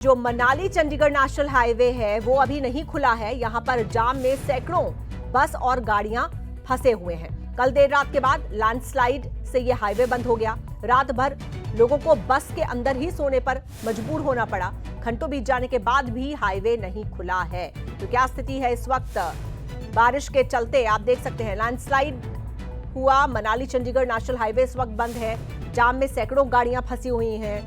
जो Manali Chandigarh national highway है वो अभी नहीं खुला है। यहाँ पर जाम में सैकड़ों बस और गाड़ियां फंसे हुए हैं। कल देर रात के बाद लैंडस्लाइड से ये हाईवे बंद हो गया। रात भर लोगों को बस के अंदर ही सोने पर मजबूर होना पड़ा। घंटों बीत जाने के बाद भी हाईवे नहीं खुला है। तो क्या स्थिति है इस वक्त? बारिश के चलते आप देख सकते हैं लैंडस्लाइड हुआ, मनाली चंडीगढ़ नेशनल हाईवे इस वक्त बंद है। जाम में सैकड़ों गाड़ियां फंसी हुई हैं,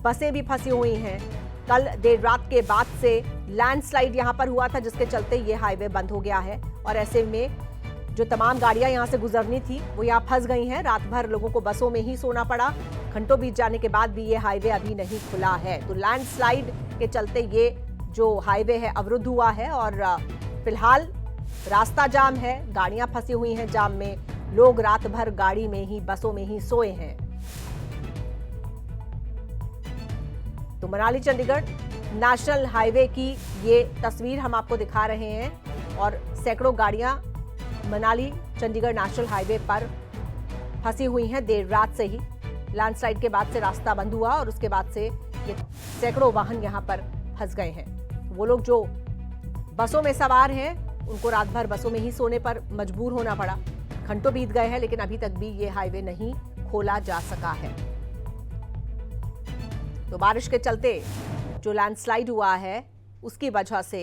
बसें भी फंसी हुई हैं। कल देर रात के बाद से लैंडस्लाइड यहां पर हुआ था, जिसके चलते ये हाईवे बंद हो गया है। और ऐसे में जो तमाम गाड़ियां यहां से गुजरनी थी वो यहां फंस गई हैं। रात भर लोगों को बसों में ही सोना पड़ा। घंटों बीत जाने के बाद भी ये हाईवे अभी नहीं खुला है। तो लैंडस्लाइड के चलते ये जो हाईवे है अवरुद्ध हुआ है और फिलहाल रास्ता जाम है, गाड़ियां फंसी हुई हैं जाम में। लोग रात भर गाड़ी में ही, बसों में ही सोए हैं। तो मनाली चंडीगढ़ नेशनल हाईवे की ये तस्वीर हम आपको दिखा रहे हैं और सैकड़ों गाड़ियां मनाली चंडीगढ़ नेशनल हाईवे पर फंसी हुई हैं देर रात से ही। लैंडस्लाइड के बाद से रास्ता बंद हुआ और उसके बाद से ये सैकड़ों वाहन यहां पर फंस गए हैं। वो लोग जो बसों में सवार हैं उनको रात भर बसों में ही सोने पर मजबूर होना पड़ा। घंटों बीत गए हैं लेकिन अभी तक भी ये हाईवे नहीं खोला जा सका है। तो बारिश के चलते जो लैंडस्लाइड हुआ है उसकी वजह से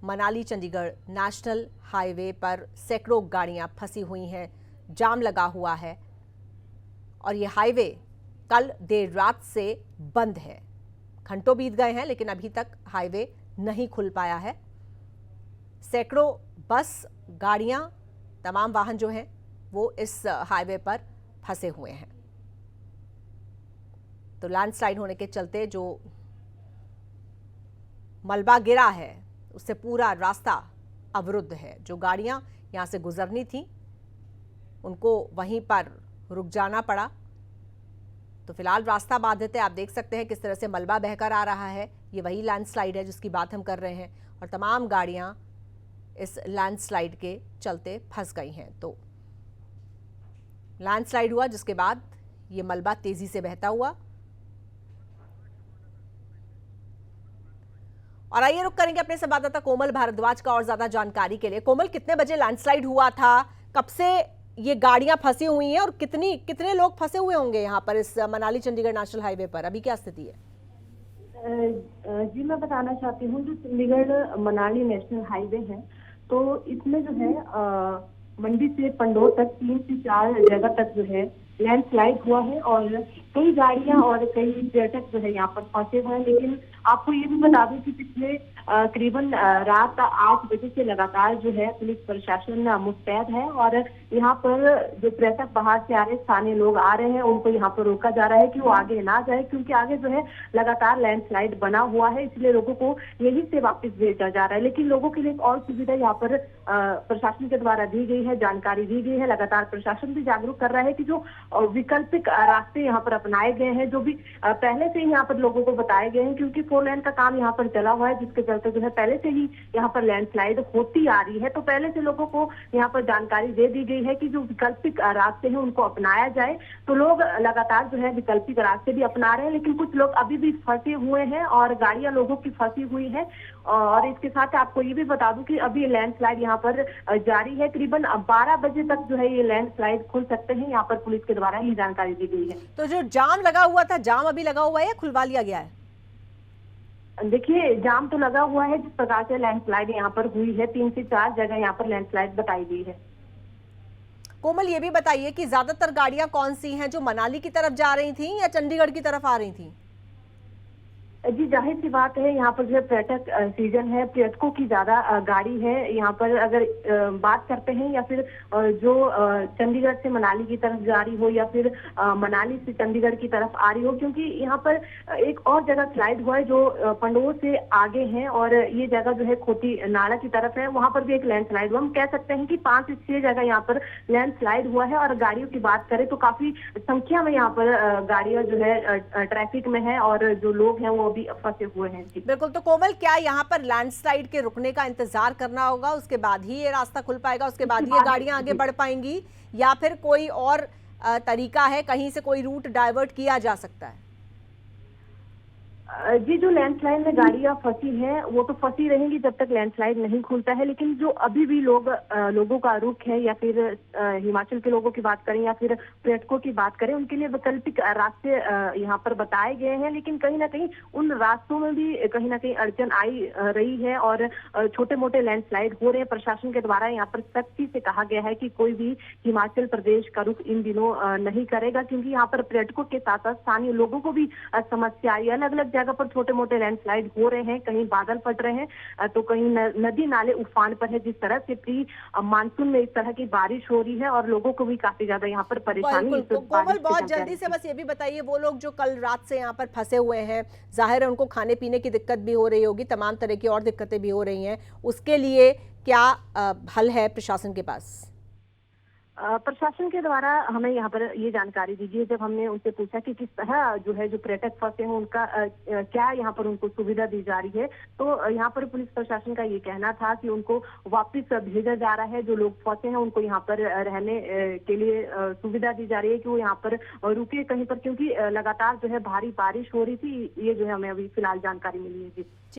मनाली चंडीगढ़ नेशनल हाईवे पर सैकड़ों गाड़ियां फंसी हुई हैं, जाम लगा हुआ है और ये हाईवे कल देर रात से बंद है। घंटों बीत गए हैं लेकिन अभी तक हाईवे नहीं खुल पाया है। सैकड़ों बस, गाड़ियां, तमाम वाहन जो हैं वो इस हाईवे पर फंसे हुए हैं। तो लैंडस्लाइड होने के चलते जो मलबा गिरा है उससे पूरा रास्ता अवरुद्ध है। जो गाड़ियां यहां से गुजरनी थी उनको वहीं पर रुक जाना पड़ा। तो फिलहाल रास्ता बाधित है। आप देख सकते हैं किस तरह से मलबा बहकर आ रहा है। ये वही लैंडस्लाइड है जिसकी बात हम कर रहे हैं और तमाम गाड़ियां इस लैंडस्लाइड के चलते फंस गई हैं। तो लैंडस्लाइड हुआ जिसके बाद ये मलबा तेजी से बहता हुआ। और आइए रुक करेंगे अपने संवाददाता कोमल भारद्वाज का और ज्यादा जानकारी के लिए। कोमल, कितने बजे लैंडस्लाइड हुआ था, कब से ये गाड़ियां फंसी हुई हैं और कितने लोग फंसे हुए होंगे यहाँ पर इस मनाली चंडीगढ़ नेशनल हाईवे पर? अभी क्या स्थिति है? जी, मैं बताना चाहती हूँ जो चंडीगढ़ मनाली नेशनल हाईवे है तो इसमें जो है मंडी से पंडोर तक 3 से 4 जगह तक जो है लैंडस्लाइड हुआ है और कई गाड़ियां और कई पर्यटक जो है यहाँ पर फंसे हुए हैं। लेकिन आपको ये भी बता दूं कि पिछले करीबन रात 8 बजे से लगातार जो है पुलिस प्रशासन मुस्तैद है और यहाँ पर जो पर्यटक बाहर से आ रहे स्थानीय लोग आ रहे हैं उनको यहाँ पर रोका जा रहा है कि वो आगे ना जाए, क्योंकि आगे जो है लगातार लैंडस्लाइड बना हुआ है, इसलिए लोगों को यहीं से वापस भेजा जा रहा है। लेकिन लोगों के लिए एक और सुविधा यहाँ पर प्रशासन के द्वारा दी गई है, जानकारी दी गई है। लगातार प्रशासन भी जागरूक कर रहा है कि जो वैकल्पिक रास्ते यहाँ पर अपनाए गए हैं, जो भी पहले से ही यहाँ पर लोगों को बताए गए हैं, क्योंकि 4 लेन का काम यहाँ पर चला हुआ है जिसके चलते जो है पहले से ही यहाँ पर लैंडस्लाइड होती आ रही है। तो पहले से लोगों को यहाँ पर जानकारी दे दी गई है कि जो वैकल्पिक रास्ते हैं उनको अपनाया जाए। तो लोग लगातार जो है वैकल्पिक रास्ते भी अपना रहे हैं, लेकिन कुछ लोग अभी भी फंसे हुए हैं और गाड़ियां लोगों की फंसी हुई है। और इसके साथ आपको ये भी बता दूं कि अभी लैंडस्लाइड यहाँ पर जारी है। करीबन 12 बजे तक जो है ये लैंडस्लाइड खुल सकते हैं, यहाँ पर पुलिस के द्वारा ये जानकारी दी गई है। तो जो जाम लगा हुआ था, जाम अभी लगा हुआ है या खुलवा लिया गया है? देखिए, जाम तो लगा हुआ है। जिस प्रकार से लैंडस्लाइड यहाँ पर हुई है 3 से 4 जगह यहाँ पर लैंडस्लाइड बताई गई है। कोमल, ये भी बताइए कि ज्यादातर गाड़ियां कौन सी हैं, जो मनाली की तरफ जा रही थी या चंडीगढ़ की तरफ आ रही थी? जी, जाहिर सी बात है यहाँ पर जो है पर्यटक सीजन है, पर्यटकों की ज्यादा गाड़ी है यहाँ पर। अगर बात करते हैं या फिर जो चंडीगढ़ से मनाली की तरफ जा रही हो या फिर मनाली से चंडीगढ़ की तरफ आ रही हो, क्योंकि यहाँ पर एक और जगह स्लाइड हुआ है जो पंडोर से आगे है और ये जगह जो है खोटी नाला की तरफ है, वहां पर भी एक लैंडस्लाइड हुआ। हम कह सकते हैं कि 5 से 6 जगह यहाँ पर लैंडस्लाइड हुआ है। और गाड़ियों की बात करें तो काफी संख्या में यहाँ पर गाड़ियां जो है ट्रैफिक में है और जो लोग हैं वो भी फंसे हुए हैं। बिल्कुल। तो कोमल, क्या यहाँ पर लैंडस्लाइड के रुकने का इंतजार करना होगा, उसके बाद ही ये रास्ता खुल पाएगा, उसके बाद ही ये गाड़ियां आगे बढ़ पाएंगी, या फिर कोई और तरीका है, कहीं से कोई रूट डाइवर्ट किया जा सकता है? जी, जो लैंडस्लाइड में गाड़ियां फंसी हैं वो तो फंसी रहेंगी जब तक लैंडस्लाइड नहीं खुलता है, लेकिन जो अभी भी लोगों का रुख है, या फिर हिमाचल के लोगों की बात करें या फिर पर्यटकों की बात करें, उनके लिए वैकल्पिक रास्ते यहाँ पर बताए गए हैं, लेकिन कहीं ना कहीं उन रास्तों में भी कहीं ना कहीं अड़चन आई रही है और छोटे मोटे लैंडस्लाइड हो रहे हैं। प्रशासन के द्वारा यहाँ पर सख्ती से कहा गया है कि कोई भी हिमाचल प्रदेश का रुख इन दिनों नहीं करेगा, क्योंकि यहाँ पर पर्यटकों के साथ साथ स्थानीय लोगों को भी समस्या आई। अलग अलग जगह पर छोटे मोटे लैंडस्लाइड हो रहे हैं, कहीं बादल फट रहे हैं, तो कहीं नदी नाले उफान पर है। जिस तरह से प्री मानसून में इस तरह की बारिश हो रही है और लोगों को भी काफी ज्यादा यहाँ पर परेशानी बिल्कुल इस बारिश कोमल, से बहुत चलते जल्दी से रहती है। बस ये भी बताइए, वो लोग जो कल रात से यहाँ पर फंसे हुए हैं, जाहिर है उनको खाने पीने की दिक्कत भी हो रही होगी, तमाम तरह की और दिक्कतें भी हो रही हैं, उसके लिए क्या हल है प्रशासन के पास? प्रशासन के द्वारा हमें यहाँ पर ये जानकारी दीजिए। जब हमने उनसे पूछा कि किस तरह जो पर्यटक फंसे हैं उनका क्या यहाँ पर उनको सुविधा दी जा रही है, तो यहाँ पर पुलिस प्रशासन का ये कहना था कि उनको वापस भेजा जा रहा है। जो लोग फंसे हैं उनको यहाँ पर रहने के लिए सुविधा दी जा रही है कि वो यहाँ पर रुके कहीं पर, क्योंकि लगातार भारी बारिश हो रही थी। ये हमें अभी फिलहाल जानकारी मिली है जी।